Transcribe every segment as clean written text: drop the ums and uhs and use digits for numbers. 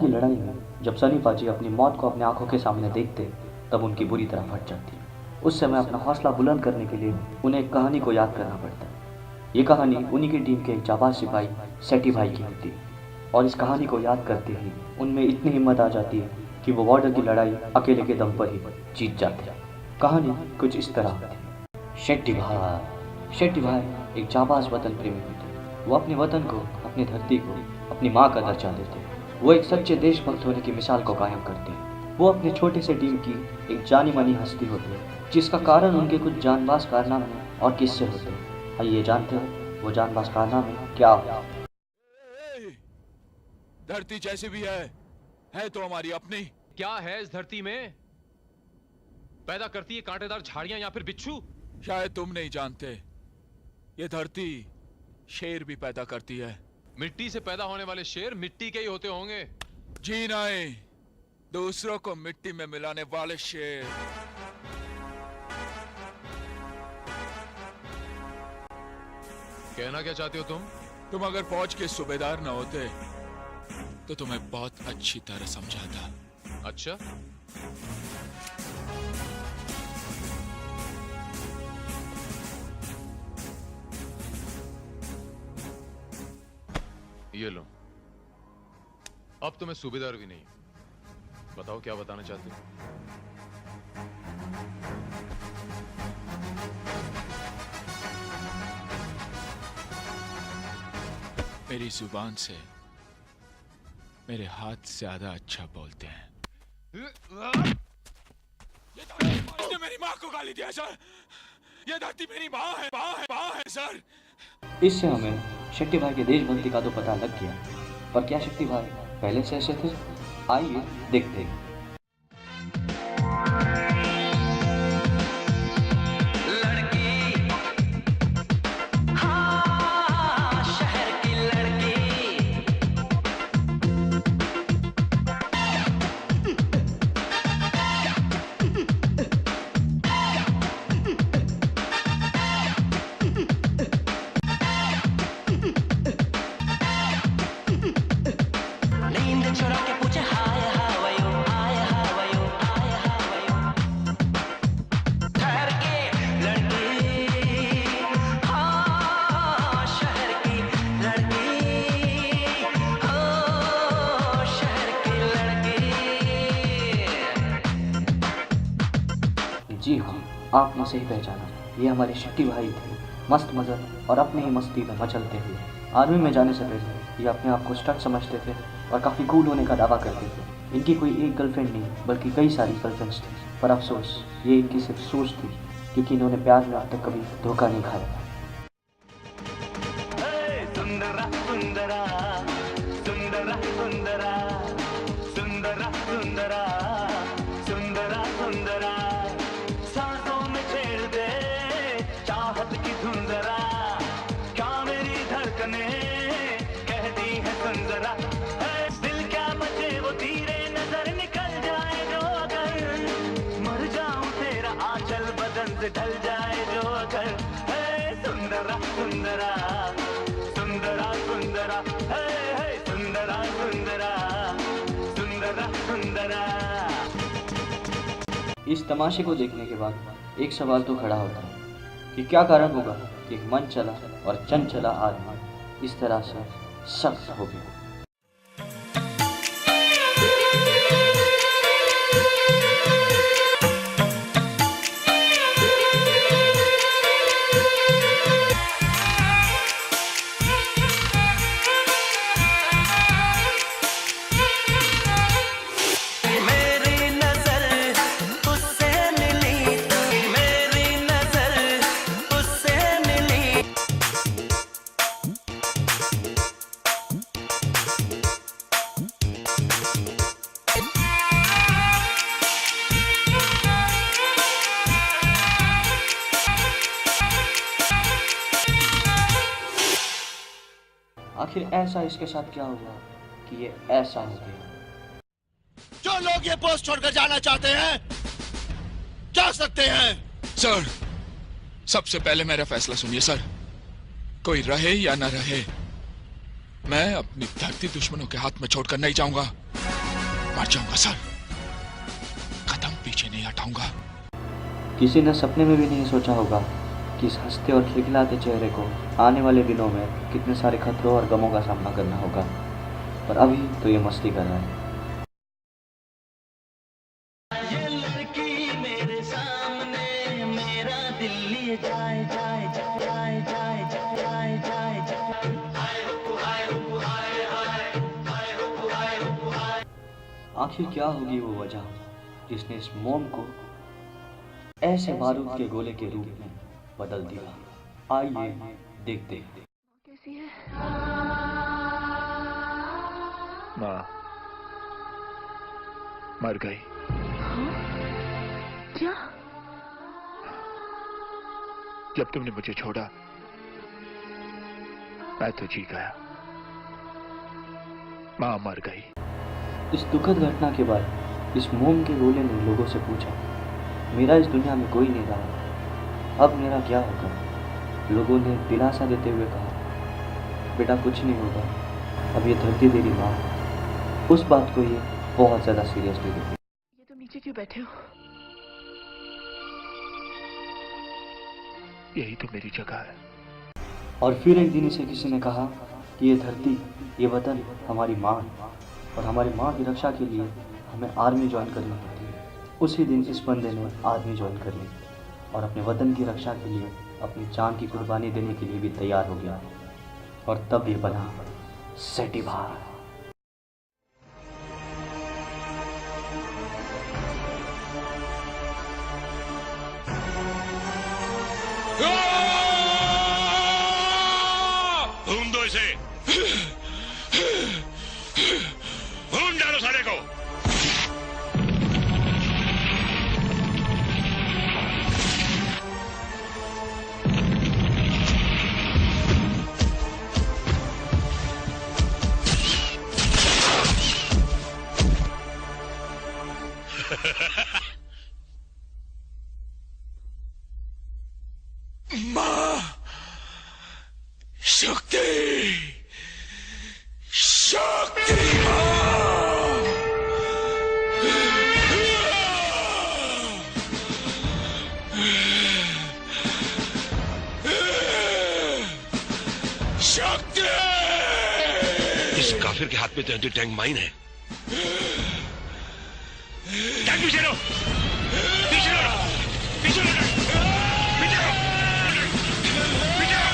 की लड़ाई में जब सनी पाजी अपनी मौत को अपनी आंखों के सामने देखते तब उनकी बुरी तरह फट जाती। उस समय अपना हौसला बुलंद करने के लिए उन्हें एक कहानी को याद करना पड़ता है। ये कहानी उन्हीं की टीम के एक जाबाज सिपाही सेठी भाई की होती है और इस कहानी को याद करते ही उनमें इतनी हिम्मत आ जाती है कि वो बॉर्डर की लड़ाई अकेले के दम पर ही जीत जाते हैं। कहानी कुछ इस तरह होती। शेट्टी भाई एक जाबाज वतन प्रेमी होते हैं। वो अपने वतन को, अपनी धरती को अपनी माँ का दर्जा देते हैं। वो एक सच्चे देशभक्त होने की मिसाल को कायम करते हैं। वो अपने छोटे से टीम की एक जानी मानी हस्ती होती है जिसका कारण उनके कुछ जानबाज कारनामे और किस्से होते हैं। आइए जानते हैं वो जानबाज कारनामे क्या होता है। धरती जैसी भी है तो हमारी अपनी। क्या है इस धरती में? पैदा करती है कांटेदार झाड़ियां या फिर बिच्छू? शायद तुम नहीं जानते, ये धरती शेर भी पैदा करती है। मिट्टी से पैदा होने वाले शेर मिट्टी के ही होते होंगे। जी नहीं, दूसरों को मिट्टी में मिलाने वाले शेर। कहना क्या चाहते हो तुम अगर फौज के सूबेदार न होते तो तुम्हें बहुत अच्छी तरह समझाता। अच्छा, ये लो। अब तो मैं सूबेदार भी नहीं। बताओ क्या बताना चाहते हो? मेरी जुबान से मेरे हाथ ज्यादा अच्छा बोलते हैं। ये मेरी माँ को गाली दिया सर। ये धरती मेरी माँ है सर। इससे हमें शेट्टी भाई के देशभक्ति का तो पता लग गया, पर क्या शेट्टी भाई पहले से ऐसे थे? आइए देखते हैं। जी हाँ, आपने सही पहचाना। ये हमारे शेट्टी भाई थे, मस्त मज़र और अपनी ही मस्ती में मचलते हुए। आर्मी में जाने से पहले ये अपने आप को स्टड समझते थे और काफ़ी कूल होने का दावा करते थे। इनकी कोई एक गर्लफ्रेंड नहीं बल्कि कई सारी गर्लफ्रेंड्स थी, पर अफसोस ये इनकी सिर्फ सोच थी क्योंकि इन्होंने प्यार में अब तक कभी धोखा नहीं खाया। सुंदरा सुंदरा सुंदरा सुंदरा सुंदरा सुंदरा सुंदरा सुंदरा सांसों में छेड़ दे चाहत की धुंधरा। क्या मेरी धड़कने कहती है सुंदरा। दिल क्या बचे वो तीरे नजर निकल जाए जो अगर मर जाऊं तेरा आंचल बदन से ढल जाए जो अगर। सुंदरा सुंदरा सुंदरा सुंदरा सुंदरा सुंदरा सुंदरा सुंदरा। इस तमाशे को देखने के बाद एक सवाल तो खड़ा होता है कि क्या कारण होगा कि एक मन चला और चंचला आदमी इस तरह से सख्त हो गया। आखिर ऐसा इसके साथ क्या हुआ कि ये ऐसा हो गया? जो लोग ये पोस्ट छोड़कर जाना चाहते हैं जा सकते हैं। सर, सबसे पहले मेरा फैसला सुनिए सर। कोई रहे या ना रहे, मैं अपनी धरती दुश्मनों के हाथ में छोड़कर नहीं जाऊंगा। मर जाऊंगा सर, कदम पीछे नहीं हटाऊंगा। किसी ने सपने में भी नहीं सोचा होगा कि इस हंसते और खिलखिलाते चेहरे को आने वाले दिनों में कितने सारे खतरों और गमों का सामना करना होगा, पर अभी तो ये मस्ती कर रहा है। ये लड़की मेरे सामने, मेरा दिल लिए जाए जाए जाए जाए जाए जाए जाए जाए। आखिर क्या होगी वो वजह जिसने इस मोम को ऐसे बारूद के गोले के रूप में बदल दिया? आइए देखते हैं। कैसी है? माँ मर गई। क्या? जब तुमने मुझे छोड़ा मैं तो जी गया। माँ मर गई। इस दुखद घटना के बाद इस मोम के गोले ने लोगों से पूछा, मेरा इस दुनिया में कोई नहीं रहा, अब मेरा क्या होगा? लोगों ने दिलासा देते हुए कहा, बेटा कुछ नहीं होगा, अब ये धरती तेरी माँ है। उस बात को ये बहुत ज़्यादा सीरियसली लेती। ये तुम नीचे क्यों बैठे हो? यही तो मेरी जगह है। और फिर एक दिन इसे किसी ने कहा कि ये धरती, ये वतन हमारी माँ है और हमारी माँ की रक्षा के लिए हमें आर्मी ज्वाइन करनी होती है। उसी दिन इस बंदे ने आर्मी ज्वाइन कर ली और अपने वतन की रक्षा के लिए अपनी जान की कुर्बानी देने के लिए भी तैयार हो गया। और तब ये बना सेठी भाई। भून दो इसे, भून डालो सारे को। मां शक्ति, शक्ति शक्ति। इस काफिर के हाथ में तो एंटी टैंक माइन है। टैंक पीछे लो, पीछे लो, पीछे लो, पीछे लो, पीछे लो।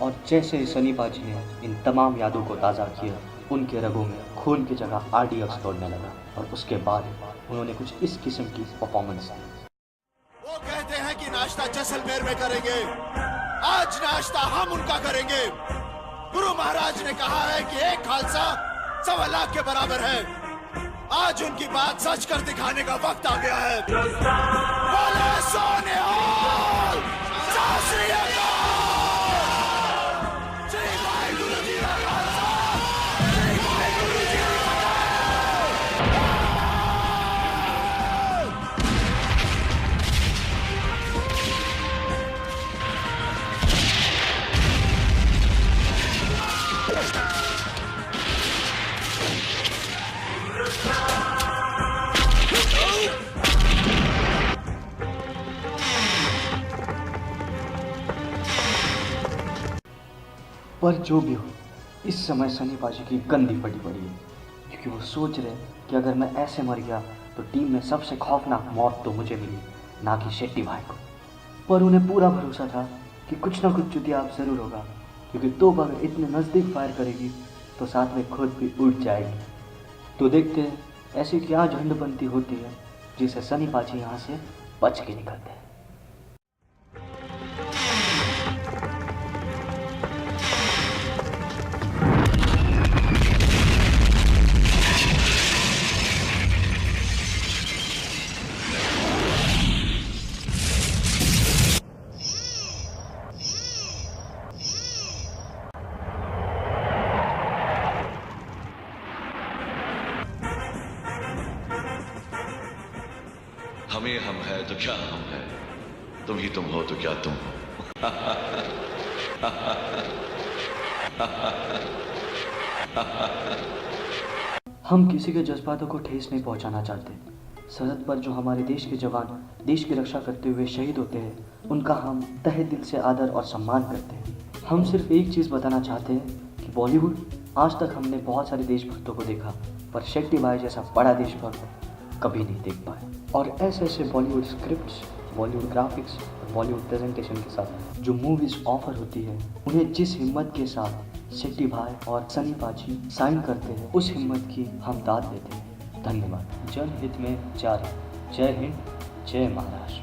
और जैसे ही सनी पाजी ने इन तमाम यादों को ताज़ा किया, उनके रगों में खून की जगह RDX दौड़ने लगा और उसके बाद उन्होंने कुछ इस किस्म की परफॉर्मेंस दी। वो कहते हैं कि नाश्ता जैसलमेर में करेंगे, आज नाश्ता हम उनका करेंगे। गुरु महाराज ने कहा है कि एक खालसा 1.25 लाख के बराबर है। आज उनकी बात सच कर दिखाने का वक्त आ गया है। बोले सोनिहाल, सत श्री अकाल। श्री वाहिगुरु जी का खालसा, श्री वाहिगुरु जी की फतेह। पर जो भी हो, इस समय सनी पाजी की गंदी फटी पड़ी है, क्योंकि वो सोच रहे कि अगर मैं ऐसे मर गया तो टीम में सबसे खौफनाक मौत तो मुझे मिली, ना कि शेट्टी भाई को। पर उन्हें पूरा भरोसा था कि कुछ ना कुछ जुतियाब ज़रूर होगा, क्योंकि तोप अगर इतने नज़दीक फायर करेगी तो साथ में खुद भी उड़ जाएगी। तो देखते हैं ऐसी क्या झंड बनती होती है जिसे सनी पाजी यहाँ से बच के निकलते हैं। हम ही हम है तो क्या हम है, तुम ही तुम हो तो क्या तुम हो। हम किसी के जज्बातों को ठेस नहीं पहुंचाना चाहते। सरहद पर जो हमारे देश के जवान देश की रक्षा करते हुए शहीद होते हैं, उनका हम तहे दिल से आदर और सम्मान करते हैं। हम सिर्फ एक चीज़ बताना चाहते हैं कि बॉलीवुड, आज तक हमने बहुत सारे देशभक्तों को देखा, पर शेट्टी भाई जैसा बड़ा देशभक्त कभी नहीं देख पाए। और ऐसे ऐसे बॉलीवुड स्क्रिप्ट्स, बॉलीवुड ग्राफिक्स और बॉलीवुड प्रेजेंटेशन के साथ जो मूवीज़ ऑफर होती है, उन्हें जिस हिम्मत के साथ शेट्टी भाई और सनी पाजी साइन करते हैं, उस हिम्मत की हम दाद देते हैं। धन्यवाद। जनहित में जारी। जय हिंद, जय महाराष्ट्र।